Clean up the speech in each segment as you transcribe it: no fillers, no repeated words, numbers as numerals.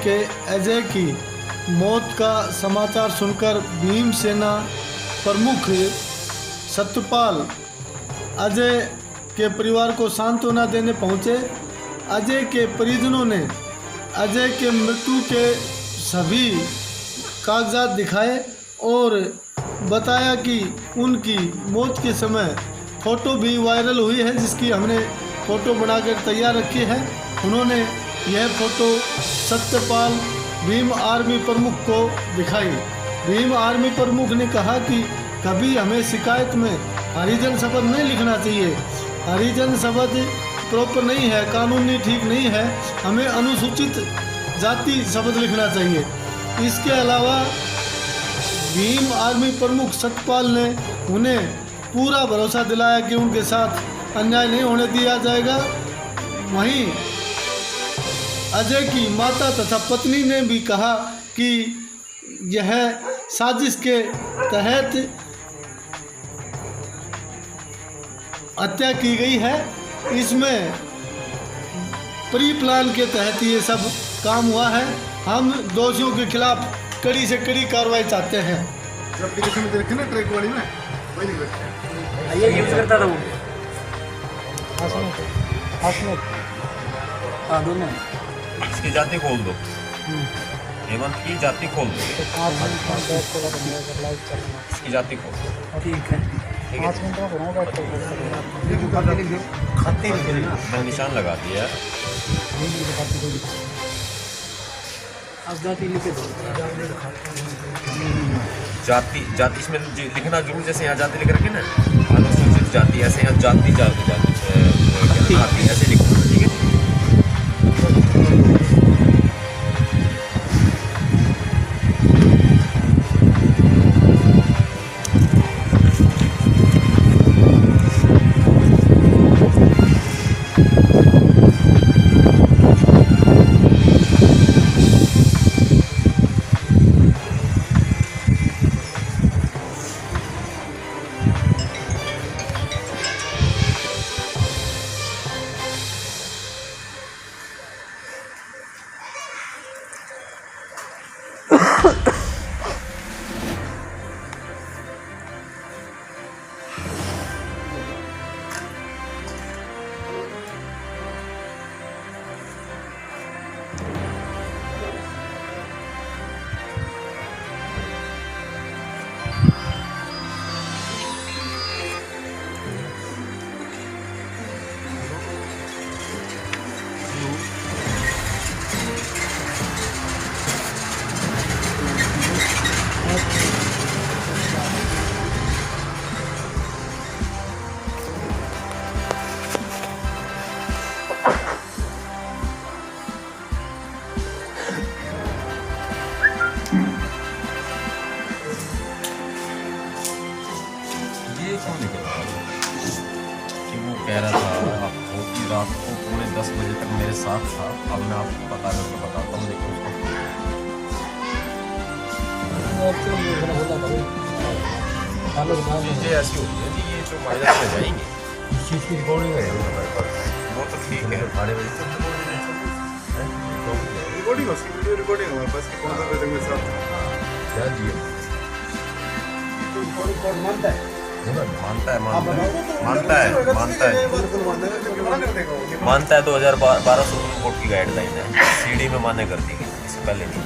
के अजय की मौत का समाचार सुनकर भीमसेना प्रमुख सत्यपाल अजय के परिवार को सांत्वना देने पहुंचे। अजय के परिजनों ने अजय के मृत्यु के सभी कागजात दिखाए और बताया कि उनकी मौत के समय फ़ोटो भी वायरल हुई है, जिसकी हमने फ़ोटो बनाकर तैयार रखी है। उन्होंने यह फ़ोटो सत्यपाल भीम आर्मी प्रमुख को दिखाई। भीम आर्मी प्रमुख ने कहा कि कभी हमें शिकायत में हरिजन शब्द नहीं लिखना चाहिए। हरिजन शब्द प्रॉपर नहीं है, कानूनी ठीक नहीं है, हमें अनुसूचित जाति शब्द लिखना चाहिए। इसके अलावा भीम आर्मी प्रमुख सत्यपाल ने उन्हें पूरा भरोसा दिलाया कि उनके साथ अन्याय नहीं होने दिया जाएगा। वहीं अजय की माता तथा पत्नी ने भी कहा कि यह साजिश के तहत हत्या की गई है, इसमें प्री प्लान के तहत ये सब काम हुआ है। हम दोषियों के खिलाफ कड़ी से कड़ी कार्रवाई चाहते हैं। एप्लीकेशन में देखे ना ट्रैक वाली में वही नहीं करते। ये यूज करता था वो दोनों। इसकी जाति खोल दो, हेमंत की जाति खोल दो, इसकी जाति खोल दो। ठीक है, मैं निशान लगा दिया। जाति लिखे दो। जाति इसमें लिखना जरूर, जैसे यहाँ जाति लिख रखी ना अनुसूचित जाति, ऐसे यहाँ जाति ऐसे लिखना, ठीक है। कि वो कह रहा था कि रात को पौने 10 बजे तक मेरे साथ था। अब मैं आपको बता करके बताता हूँ, लेकिन चीज़ें ऐसी होती है कि ये जो माइनस में जाएंगे इस चीज़ की रिकॉर्डिंग है हमारे पास, वो तो ठीक है। साढ़े बजे रिकॉर्डिंग वीडियो रिकॉर्डिंग हमारे पास कि कौन सा बजे मेरे साथ क्या जी मानता है 2012 सुप्रीम कोर्ट की गाइडलाइन है, सीडी में मान्य कर दी गई, इससे पहले नहीं।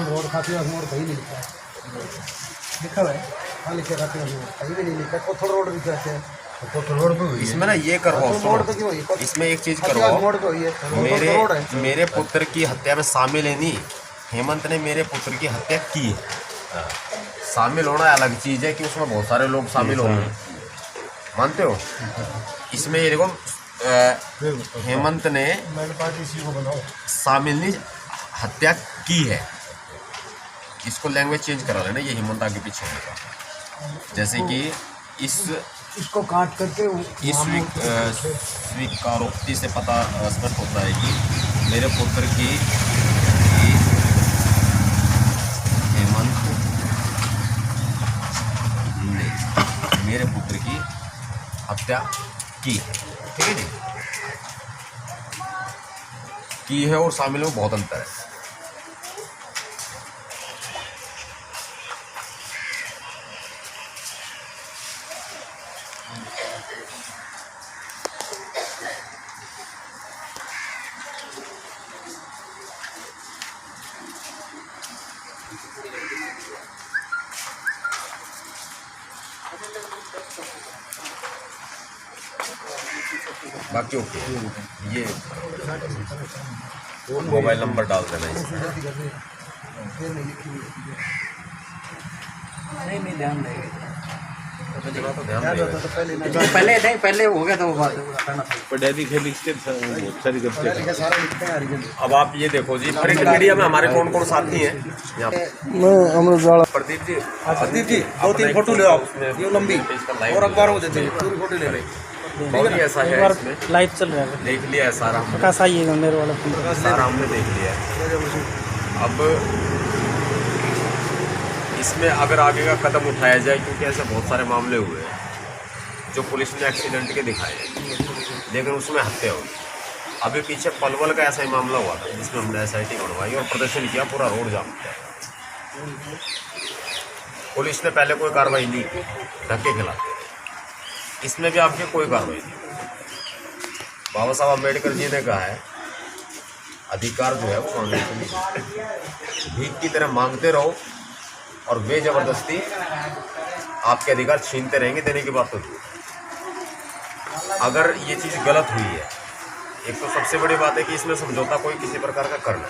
रोड खातीवास मोड़ कहीं नहीं लिखा है, लिखा है हाँ लिखा खातीवास मोड़ कहीं भी नहीं लिखा। कोथल रोड लिखा है, कोथल रोड पे इसमें ना ये करवाओ, इसमें एक चीज करवाओ, मेरे पुत्र की हत्या में शामिल है नहीं, हेमंत ने मेरे पुत्र की हत्या की है। शामिल होना अलग चीज़ है कि उसमें बहुत सारे लोग शामिल होंगे, मानते हो। इसमें ये देखो हेमंत ने शामिल नहीं, हत्या की है। इसको लैंग्वेज चेंज करा लेना, ये हेमंत आगे पीछे होगा। जैसे कि इसको काट करके इस स्वीकारोक्ति से पता स्पष्ट होता है कि मेरे पुत्र की हेमंत ने मेरे पुत्र की हत्या की है। ठीक है जी, की है और शामिल में बहुत अंतर है। बाकी ओके, ये मोबाइल नंबर डाल देना इसमें। नहीं ध्यान इतना तो ध्यान देगा। पहले हो गया था वो बात करना था। पढ़ाई खेल सारी करते सारा लिखते हैं। अब आप ये देखो जी, प्रिंट मीडिया में हमारे कौन कौन साथी हैं यहाँ पे? प्रदीप जी, 2-3 फोटो ले आप, ये लंबी और अखबार हो जाते हैं, पूरी फोटो ले रहे। बहुत ही ऐसा है इसमें, लाइव चल रहा है। देख लिया है सारा हमने, प्रकाश आइएगा मेरे वाला फोन। सारा हमने देख लिया है। अब इसमें अगर आगे का कदम उठाया जाए, क्योंकि ऐसे बहुत सारे मामले हुए हैं जो पुलिस ने एक्सीडेंट के दिखाए हैं, लेकिन उसमें हत्या हुई। अभी पीछे पलवल का ऐसा ही मामला हुआ था जिसमें हमने SIT बनवाई और प्रदर्शन किया, पूरा रोड जाम किया। पुलिस ने पहले कोई कार्रवाई नहीं की, धक्के खिलाते। इसमें भी आपकी कोई कार्रवाई नहीं। बाबा साहब अम्बेडकर जी ने कहा है, अधिकार जो है वो मांगने के लिए भीख की तरह मांगते रहो और बेजबरदस्ती आपके अधिकार छीनते रहेंगे, देने की बात तो दूर। अगर ये चीज़ गलत हुई है, एक तो सबसे बड़ी बात है कि इसमें समझौता कोई किसी प्रकार का करना,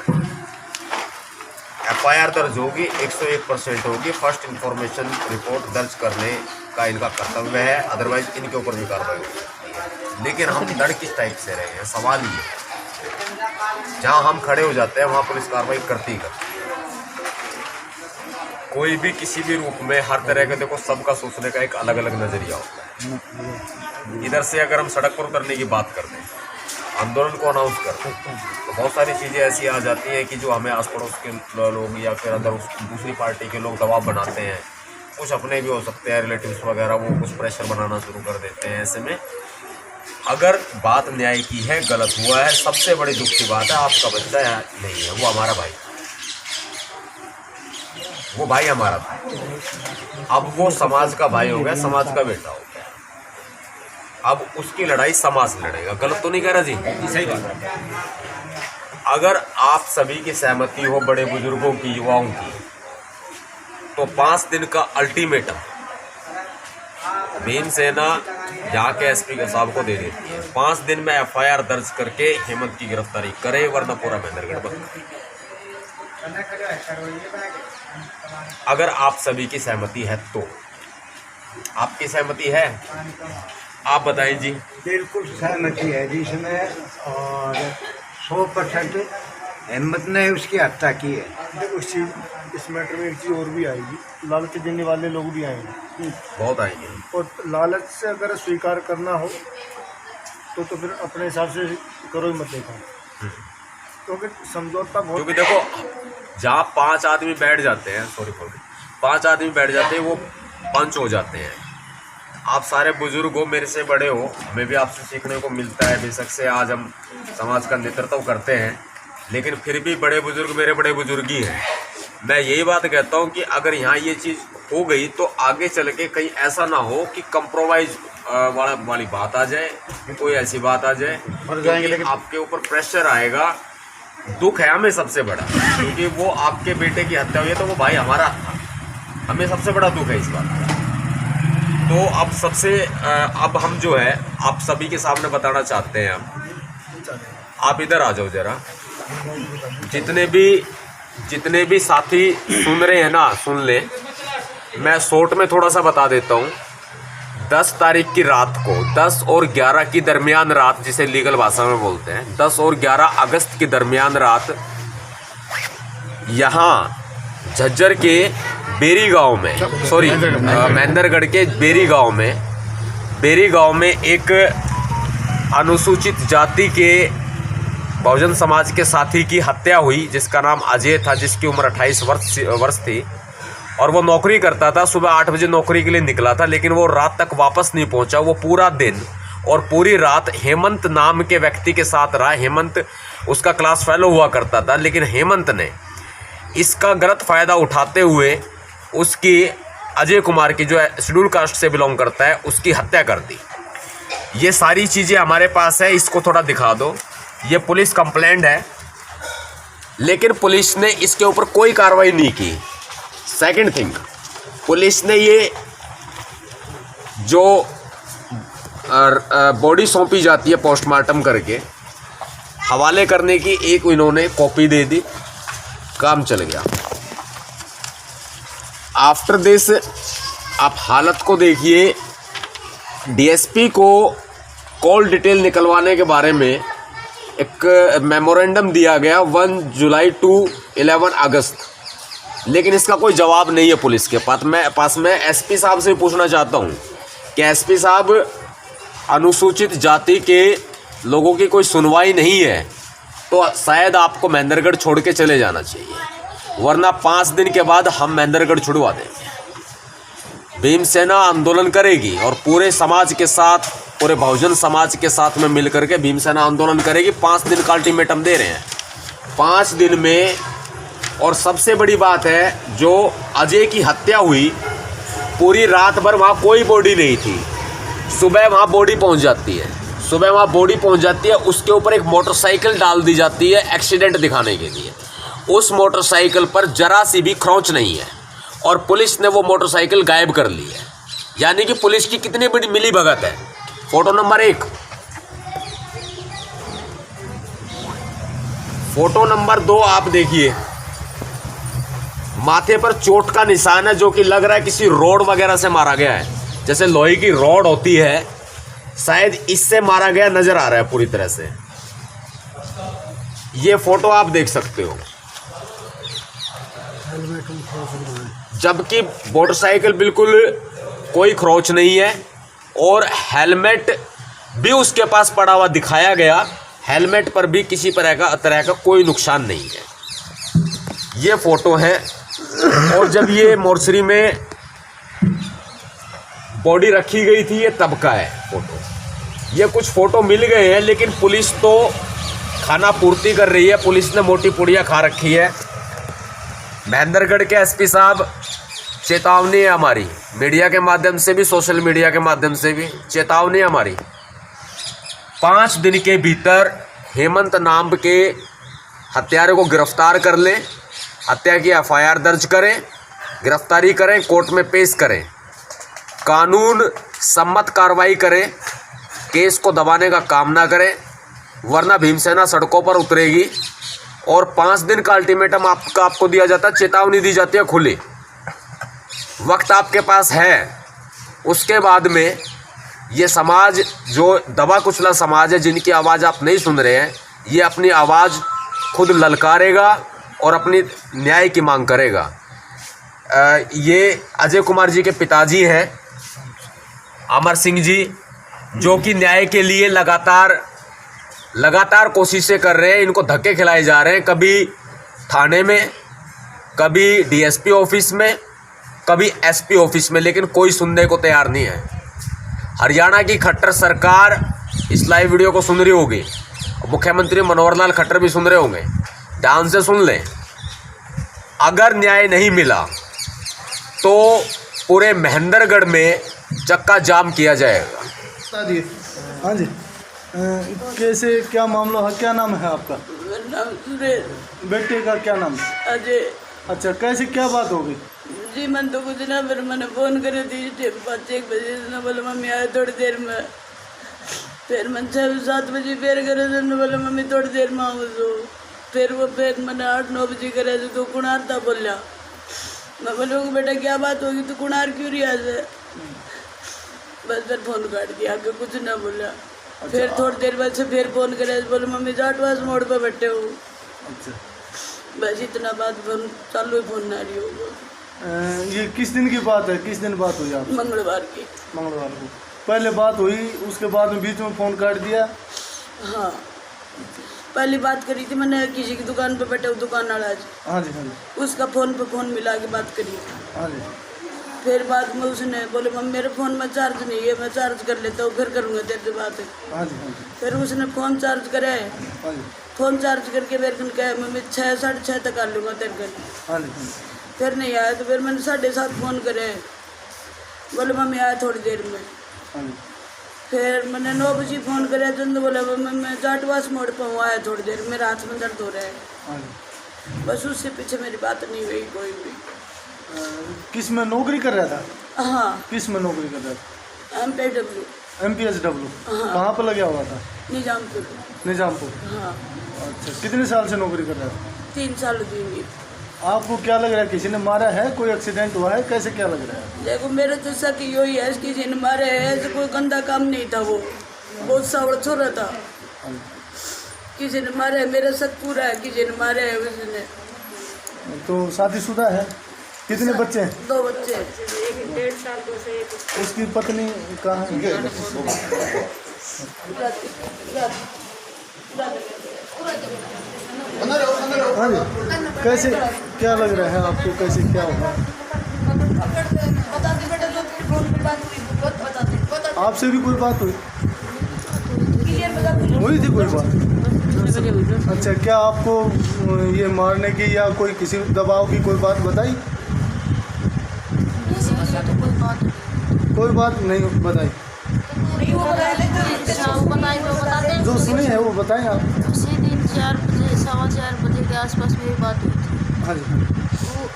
FIR दर्ज होगी, 101% होगी। फर्स्ट इंफॉर्मेशन रिपोर्ट दर्ज करने का इनका कर्तव्य है, अदरवाइज इनके ऊपर भी कार्रवाई होगी। लेकिन हम लड़ किस टाइप से रहे हैं, सवाल ये है। जहाँ हम खड़े हो जाते हैं वहाँ पुलिस कार्रवाई करती ही करती है। कोई भी किसी भी रूप में, हर तरह के, देखो सबका सोचने का एक अलग अलग नज़रिया होता है। इधर से अगर हम सड़क पर उतरने की बात करते हैं, आंदोलन को अनाउंस करते हैं, तो बहुत सारी चीज़ें ऐसी आ जाती हैं कि जो हमें आस पड़ोस के लोग या फिर अदर दूसरी पार्टी के लोग दबाव बनाते हैं। कुछ अपने भी हो सकते हैं, रिलेटिव्स वगैरह, वो कुछ प्रेशर बनाना शुरू कर देते हैं। ऐसे में अगर बात न्याय की है, गलत हुआ है, सबसे बड़ी दुख की बात है आपका बच्चा यहाँ नहीं है, वो हमारा भाई, वो भाई हमारा था। अब वो समाज का भाई हो गया, समाज का बेटा हो गया। अब उसकी लड़ाई समाज लड़ेगा। गलत तो नहीं कह रहा जी? सही बात है। अगर आप सभी की सहमति हो, बड़े बुजुर्गों की, युवाओं की, तो 5 दिन का अल्टीमेटम भीमसेना यहाँ के SP के साहब को दे देती है। 5 दिन में FIR दर्ज करके हेमंत की गिरफ्तारी करे, वरना पूरा महेंद्रगढ़ बंद। अगर आप सभी की सहमति है तो, आपकी सहमति है? आप बताएं जी। बिल्कुल सहमति है जी इसमें, और 100% हिम्मत ने उसकी हत्या की है। देखो इस मैटर में एक चीज़ और भी आएगी, लालच देने वाले लोग भी आएंगे, बहुत आएंगे। और लालच से अगर स्वीकार करना हो तो फिर अपने हिसाब से करो ही मत देखा, क्योंकि समझौता बहुत, क्योंकि देखो जहाँ 5 आदमी बैठ जाते हैं, 5 आदमी बैठ जाते हैं, वो पंच हो जाते हैं। आप सारे बुजुर्ग हो, मेरे से बड़े हो, हमें भी आपसे सीखने को मिलता है। बेशक से आज हम समाज का नेतृत्व करते हैं, लेकिन फिर भी बड़े बुजुर्ग मेरे बड़े बुजुर्ग ही हैं। मैं यही बात कहता हूँ कि अगर यहाँ ये चीज़ हो गई तो आगे चल के कहीं ऐसा ना हो कि कंप्रोमाइज वाली बात आ जाए, कोई ऐसी बात आ जाए, क्योंकि आपके ऊपर प्रेशर आएगा। दुख है हमें सबसे बड़ा, क्योंकि वो आपके बेटे की हत्या हुई है तो वो भाई हमारा था, हमें सबसे बड़ा दुख है इस बात का। तो अब हम जो है आप सभी के सामने बताना चाहते हैं, आप इधर आ जाओ जरा। जितने भी साथी सुन रहे हैं ना, सुन ले। मैं शॉर्ट में थोड़ा सा बता देता हूँ। 10 तारीख की रात को, 10 और 11 की दरमियान रात, जिसे लीगल भाषा में बोलते हैं, 10 और 11 अगस्त की दरमियान रात यहाँ झज्जर के बेरी गांव में, सॉरी महेंद्रगढ़ के बेरी गांव में एक अनुसूचित जाति के बहुजन समाज के साथी की हत्या हुई, जिसका नाम अजय था, जिसकी उम्र 28 वर्ष थी और वो नौकरी करता था। सुबह 8 बजे नौकरी के लिए निकला था, लेकिन वो रात तक वापस नहीं पहुंचा। वो पूरा दिन और पूरी रात हेमंत नाम के व्यक्ति के साथ रहा। हेमंत उसका क्लास फेलो हुआ करता था, लेकिन हेमंत ने इसका गलत फ़ायदा उठाते हुए उसकी अजय कुमार की, जो शेड्यूल कास्ट से बिलोंग करता है, उसकी हत्या कर दी। ये सारी चीज़ें हमारे पास है, इसको थोड़ा दिखा दो। ये पुलिस कंप्लेंट है, लेकिन पुलिस ने इसके ऊपर कोई कार्रवाई नहीं की। सेकंड थिंग, पुलिस ने ये जो बॉडी सौंपी जाती है पोस्टमार्टम करके हवाले करने की, एक इन्होंने कॉपी दे दी, काम चल गया। आफ्टर दिस आप हालत को देखिए। डीएसपी को कॉल डिटेल निकलवाने के बारे में एक मेमोरेंडम दिया गया 1 जुलाई टू 11 अगस्त, लेकिन इसका कोई जवाब नहीं है पुलिस के पास। मैं एसपी साहब से पूछना चाहता हूँ कि एसपी साहब, अनुसूचित जाति के लोगों की कोई सुनवाई नहीं है तो शायद आपको महेंद्रगढ़ छोड़ के चले जाना चाहिए, वरना 5 दिन के बाद हम महेंद्रगढ़ छुड़वा देंगे। भीमसेना आंदोलन करेगी और पूरे समाज के साथ, पूरे बहुजन समाज के साथ में मिलकर के भीमसेना आंदोलन करेगी। 5 दिन का अल्टीमेटम दे रहे हैं, 5 दिन में। और सबसे बड़ी बात है, जो अजय की हत्या हुई, पूरी रात भर वहाँ कोई बॉडी नहीं थी। सुबह वहाँ बॉडी पहुँच जाती है, उसके ऊपर एक मोटरसाइकिल डाल दी जाती है एक्सीडेंट दिखाने के लिए। उस मोटरसाइकिल पर जरा सी भी खरोंच नहीं है और पुलिस ने वो मोटरसाइकिल गायब कर ली है। यानी कि पुलिस की कितनी बड़ी मिलीभगत है। फोटो नंबर 1, फोटो नंबर 2 आप देखिए। माथे पर चोट का निशान है, जो कि लग रहा है किसी रोड वगैरह से मारा गया है। जैसे लोहे की रॉड होती है, शायद इससे मारा गया नजर आ रहा है पूरी तरह से। ये फोटो आप देख सकते हो। जबकि मोटरसाइकिल बिल्कुल कोई खरोंच नहीं है और हेलमेट भी उसके पास पड़ा हुआ दिखाया गया। हेलमेट पर भी किसी तरह का कोई नुकसान नहीं है। ये फोटो है। और जब ये मोर्चरी में बॉडी रखी गई थी, ये तब का है फोटो। ये कुछ फोटो मिल गए हैं, लेकिन पुलिस तो खाना पूर्ति कर रही है। पुलिस ने मोटी पुड़िया खा रखी है। महेंद्रगढ़ के एसपी साहब, चेतावनी है हमारी, मीडिया के माध्यम से भी, सोशल मीडिया के माध्यम से भी चेतावनी है हमारी। 5 दिन के भीतर हेमंत नाम के हत्यारे को गिरफ्तार कर लें, हत्या की एफआईआर दर्ज करें, गिरफ्तारी करें, कोर्ट में पेश करें, कानून सम्मत कार्रवाई करें, केस को दबाने का काम ना करें, वरना भीमसेना सड़कों पर उतरेगी। और 5 दिन का अल्टीमेटम आपको दिया जाता है, चेतावनी दी जाती है खुली। वक्त आपके पास है। उसके बाद में ये समाज, जो दबा कुचला समाज है, जिनकी आवाज़ आप नहीं सुन रहे हैं, ये अपनी आवाज़ खुद ललकारेगा और अपनी न्याय की मांग करेगा। ये अजय कुमार जी के पिताजी हैं, अमर सिंह जी, जो कि न्याय के लिए लगातार कोशिशें कर रहे हैं। इनको धक्के खिलाए जा रहे हैं, कभी थाने में, कभी डीएसपी ऑफिस में, कभी एसपी ऑफिस में, लेकिन कोई सुनने को तैयार नहीं है। हरियाणा की खट्टर सरकार इस लाइव वीडियो को सुन रही होगी, मुख्यमंत्री मनोहर लाल खट्टर भी सुन रहे होंगे। ध्यान से सुन लें, अगर न्याय नहीं मिला तो पूरे महेंद्रगढ़ में चक्का जाम किया जाएगा। हाँ जी, कैसे, क्या मामला है, क्या नाम है आपका? नाम सुरेश। बेटे का क्या नाम? अजय। अच्छा, कैसे, क्या बात हो गई? जी मन तो कुछ ना, फिर मैंने फ़ोन करे थी 5-1 बजे से, बोला मम्मी आए थोड़ी देर में। फिर मैं 6-7 बजे फिर करे तो बोला मम्मी थोड़ी देर में आऊँ। फिर मैंने 8-9 बजे करे तो कुणार था बोला। मैं बोलूँ बेटा क्या बात होगी, तो कुणार क्यों रही आज? बस फिर फ़ोन काट दिया, आगे कुछ ना बोला। फिर थोड़ी देर बाद से फिर फ़ोन करे, बोले मम्मी जाटवास मोड़ पर बैठे हो। अच्छा, बस इतना बात, फोन चालू, फोन ना रही हो। ये किस दिन की बात है, किस दिन बात हुई आप? मंगलवार की। मंगलवार को पहले बात हुई, उसके बाद में बीच में फ़ोन काट दिया। हाँ, पहली बात करी थी मैंने किसी की दुकान पे बैठे, दुकान वाला जी। हाँ जी, हाँ जी, उसका फ़ोन पे फ़ोन मिला के बात करी। हाँ जी, फिर बाद में उसने बोले मम्मी मेरे फ़ोन में चार्ज नहीं है, मैं चार्ज कर लेता हूँ फिर करूँगा तेरे से बात। हाँ जी, हाँ जी, फिर उसने फ़ोन चार्ज करे। हाँ जी, फ़ोन चार्ज करके मेरे को कहे मम्मी 6 साढ़े 6 तक आ लूँगा तेरे घर। हाँ जी, हाँ जी, फिर नहीं आया तो फिर मैंने 7:30 फ़ोन करे, बोले मम्मी आया थोड़ी देर में। हाँ जी, फिर मैंने 9 बजे फ़ोन करे तो बोला मम्मी मैं जाटवास मोड़ पर हूँ, आया थोड़ी देर, मेरा हाथ में दर्द हो रहा है। हाँ जी। बस उससे पीछे मेरी बात नहीं हुई कोई भी। किस में नौकरी कर रहा था? हाँ, किस में नौकरी कर रहा था? MPW। MPSW। हाँ। कहाँ पर लगा हुआ था? निजामपुर। निजामपुर। हाँ, अच्छा, कितने साल से नौकरी कर रहा था? 3 साल हुई। आपको क्या लग रहा है, किसी ने मारा है, कोई एक्सीडेंट हुआ है, कैसे क्या लग रहा है? देखो मेरे तो शक यही है किसी ने मारे है, ऐसे कोई गंदा काम नहीं था, वो बहुत सावड़ छोरा था। हाँ जी। किसी ने मारे है, मेरा शक पूरा है किसी ने मारे है उसने। तो शादीशुदा है? कितने बच्चे हैं? 2 बच्चे। उसकी पत्नी कहाँ है? हाँ जी, कैसे क्या लग रहा है आपको, कैसे क्या होगा? आपसे भी कोई बात हुई थी कोई बात? अच्छा, क्या आपको ये मारने की या कोई किसी दबाव की कोई बात बताई? कोई बात नहीं बताई। जो सुने हैं वो बताएं आप। उसी दिन 4 बजे 4:15 बजे के आसपास मेरी बात हुई थी। हाँ जी, वो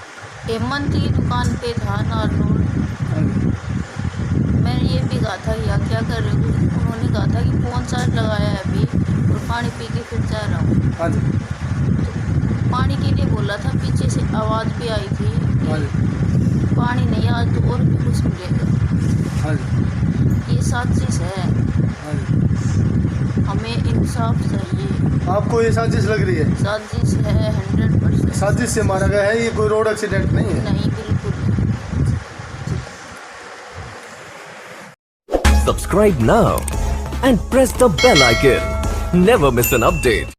हेमंत की दुकान पे था नारनूर। हाँ जी, मैंने ये भी कहा था या क्या कर रहे हो, उन्होंने कहा था कि फ़ोन चार्ज लगाया है अभी और पानी पी के फिर जा रहा हूँ। हाँ जी, पानी के लिए बोला था, पीछे से आवाज़ भी आई थी हाँ जी, पानी नहीं आज तो और भी कुछ मिलेगा। हाँ जी, ये साजिश है, हाँ जी। हमें इंसाफ चाहिए। आपको ये साजिश लग रही है? साजिश है 100%। साजिश से मारा गया है, ये कोई रोड एक्सीडेंट नहीं है। नहीं, बिल्कुल नहीं। Subscribe now and press the bell icon. Never miss an update.